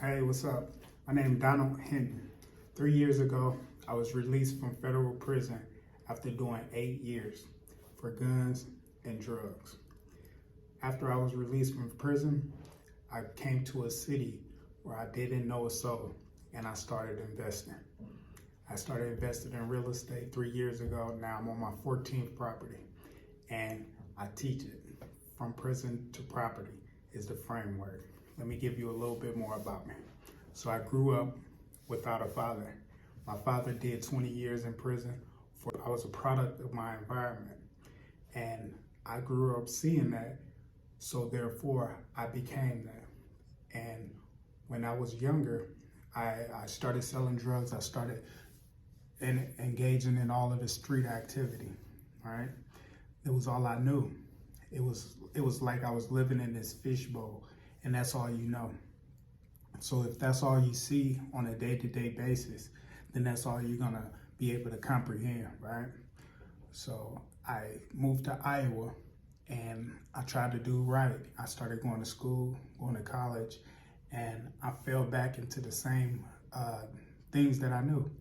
Hey, what's up? My name is Donald Hinton. 3 years ago, I was released from federal prison after doing 8 years for guns and drugs. After I was released from prison, I came to a city where I didn't know a soul, and I started investing. I started investing in real estate 3 years ago. Now I'm on my 14th property, and I teach it. From prison to property is the framework. Let me give you a little bit more about me. So I grew up without a father. My father did 20 years in prison. I was a product of my environment, and I grew up seeing that, so therefore I became that. And when I was younger, I started selling drugs. I started engaging in all of the street activity, right? It was all I knew. It was like I was living in this fishbowl, and that's all you know. So if that's all you see on a day-to-day basis, then that's all you're gonna be able to comprehend, right? So I moved to Iowa, and I tried to do right. I started going to school, going to college, and I fell back into the same things that I knew.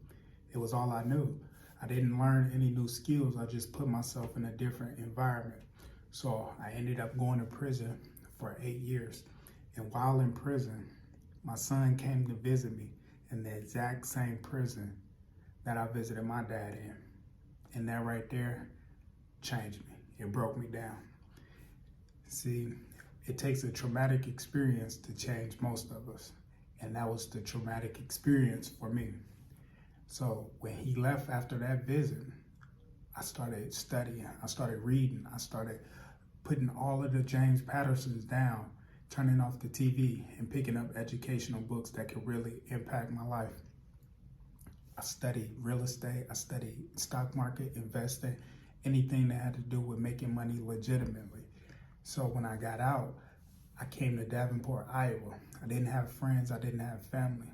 It was all I knew. I didn't learn any new skills. I just put myself in a different environment. So I ended up going to prison for 8 years. And while in prison, my son came to visit me in the exact same prison that I visited my dad in. And that right there changed me. It broke me down. See, it takes a traumatic experience to change most of us. And that was the traumatic experience for me. So when he left after that visit, I started studying, I started reading, I started putting all of the James Pattersons down, turning off the TV and picking up educational books that could really impact my life. I studied real estate, I studied stock market, investing, anything that had to do with making money legitimately. So when I got out, I came to Davenport, Iowa. I didn't have friends, I didn't have family.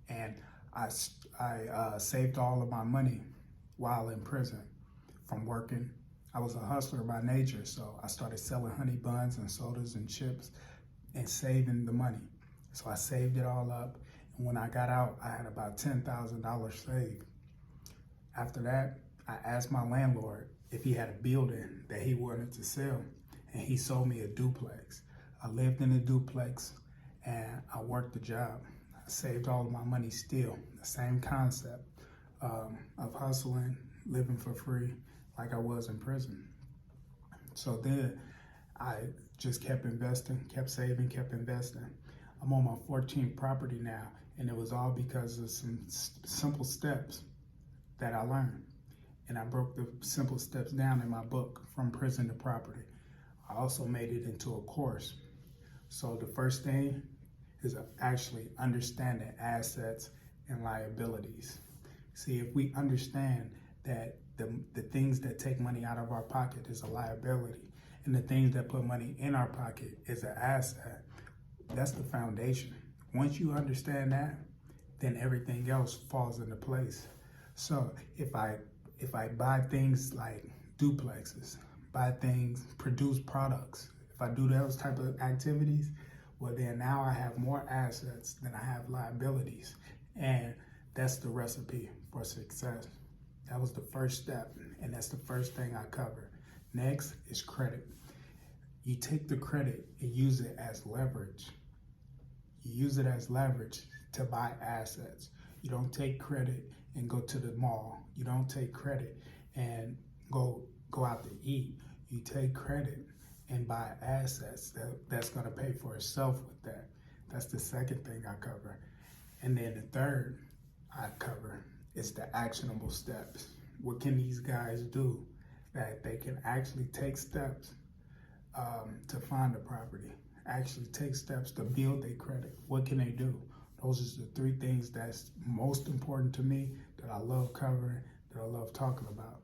And I saved all of my money while in prison from working. I was a hustler by nature, so I started selling honey buns and sodas and chips and saving the money. So I saved it all up, and when I got out, I had about $10,000 saved. After that, I asked my landlord if he had a building that he wanted to sell, and he sold me a duplex. I lived in a duplex, and I worked the job. I saved all of my money still, the same concept of hustling, living for free, like I was in prison. So then I just kept investing, kept saving, kept investing. I'm on my 14th property now, and it was all because of some simple steps that I learned. And I broke the simple steps down in my book, From Prison to Property. I also made it into a course. So the first thing is actually understanding assets and liabilities. See, if we understand that the things that take money out of our pocket is a liability, and the things that put money in our pocket is an asset, that's the foundation. Once you understand that, then everything else falls into place. So if I buy things like duplexes, buy things, produce products, if I do those type of activities, well then now I have more assets than I have liabilities. And that's the recipe for success. That was the first step, and that's the first thing I covered. Next is credit. You take the credit and use it as leverage. You use it as leverage to buy assets. You don't take credit and go to the mall. You don't take credit and go out to eat. You take credit and buy assets that's gonna pay for itself with that. That's the second thing I cover. And then the third I cover is the actionable steps. What can these guys do that they can actually take steps to find a property, actually take steps to build their credit? What can they do? Those are the three things that's most important to me, that I love covering, that I love talking about.